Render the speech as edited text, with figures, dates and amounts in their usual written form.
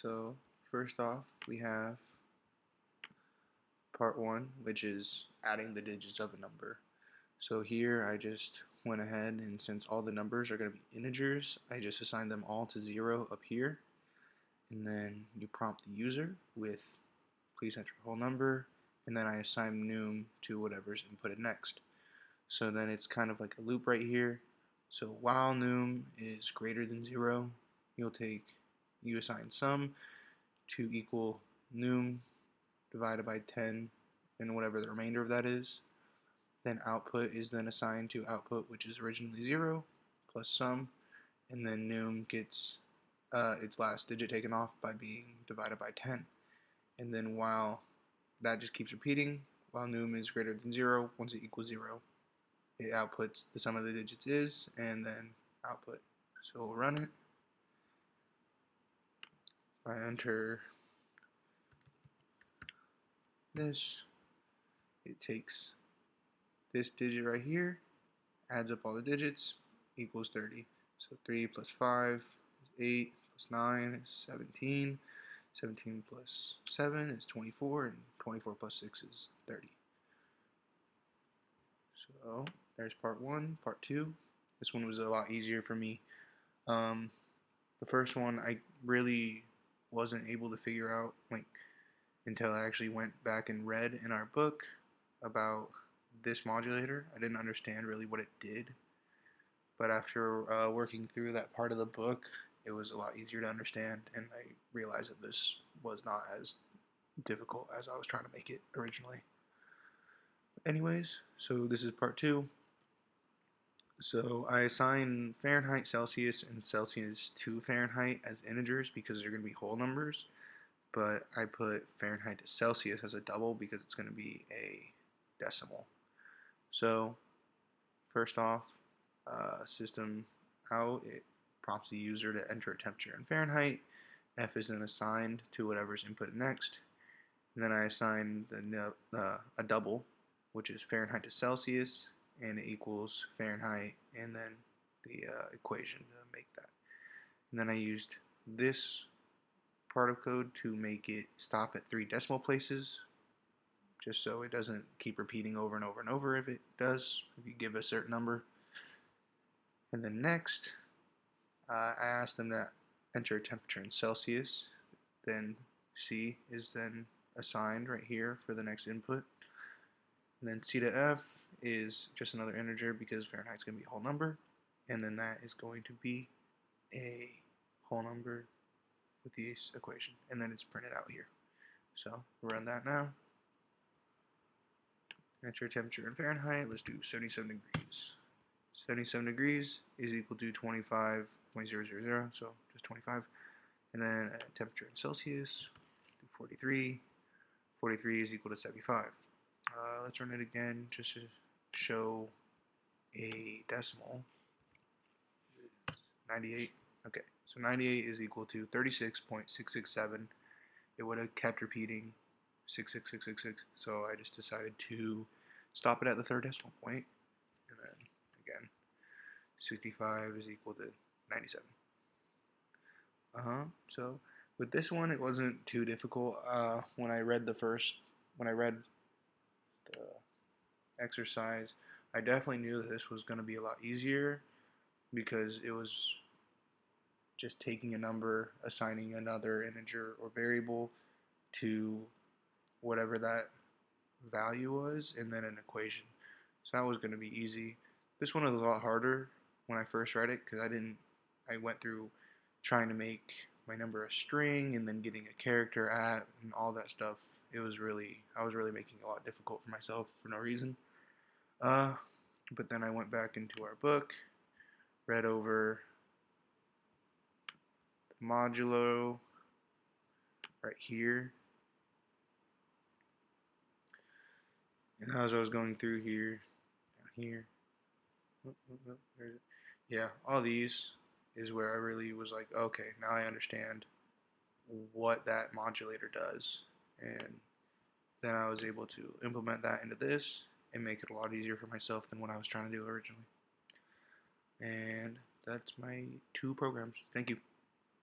So first off, we have part one, which is adding the digits of a number. So here I just went ahead, and since all the numbers are going to be integers, I just assigned them all to 0 up here. And then you prompt the user with please enter a whole number, and then I assign num to whatever's inputted next. So then it's kind of like a loop right here. So while num is greater than 0, you assign sum to equal num divided by 10 and whatever the remainder of that is. Then output is then assigned to output, which is originally 0 plus sum, and then num gets its last digit taken off by being divided by 10. And then while that just keeps repeating, while num is greater than 0, once it equals 0, it outputs the sum of the digits is, and then output. So we'll run it. If I enter this, it takes this digit right here, adds up all the digits, equals 30. So 3 plus 5 is 8, plus 9 is 17, 17 plus 7 is 24, and 24 plus 6 is 30. So there's part one. Part two, this one was a lot easier for me. The first one I really wasn't able to figure out until I actually went back and read in our book about this modulator. I didn't understand really what it did, but after working through that part of the book, it was a lot easier to understand, and I realized that this was not as difficult as I was trying to make it originally. Anyways, so this is part two. So I assign Fahrenheit, Celsius, and Celsius to Fahrenheit as integers because they're going to be whole numbers, but I put Fahrenheit to Celsius as a double because it's going to be a decimal. So first off, system out, it prompts the user to enter a temperature in Fahrenheit. F is then assigned to whatever's input next. And then I assign a double, which is Fahrenheit to Celsius, and it equals Fahrenheit, and then the equation to make that. And then I used this part of code to make it stop at 3 decimal places, just so it doesn't keep repeating over and over and over if it does, if you give a certain number. And then next, I asked them to enter a temperature in Celsius. Then C is then assigned right here for the next input. And then C to F is just another integer because Fahrenheit's going to be a whole number. And then that is going to be a whole number with the equation. And then it's printed out here. So we'll run that now. Enter temperature in Fahrenheit. Let's do 77 degrees. 77 degrees is equal to 25.000, so just 25. And then temperature in Celsius, do 43. 43 is equal to 75. Let's run it again just to show a decimal. 98. Okay, so 98 is equal to 36.667. It would have kept repeating 66666, so I just decided to stop it at the third decimal point. And then again, 65 is equal to 97. So with this one, it wasn't too difficult. When I read the exercise, I definitely knew that this was going to be a lot easier because it was just taking a number, assigning another integer or variable to whatever that value was, and then an equation. So that was going to be easy. This one was a lot harder when I first read it because I went through trying to make my number a string and then getting a character at and all that stuff. I was really making it a lot difficult for myself for no reason. But then I went back into our book, read over the modulo right here, and as I was going through here, down here, yeah, all these is where I really was like, okay, now I understand what that modulator does, and then I was able to implement that into this and make it a lot easier for myself than what I was trying to do originally. And that's my 2 programs. Thank you.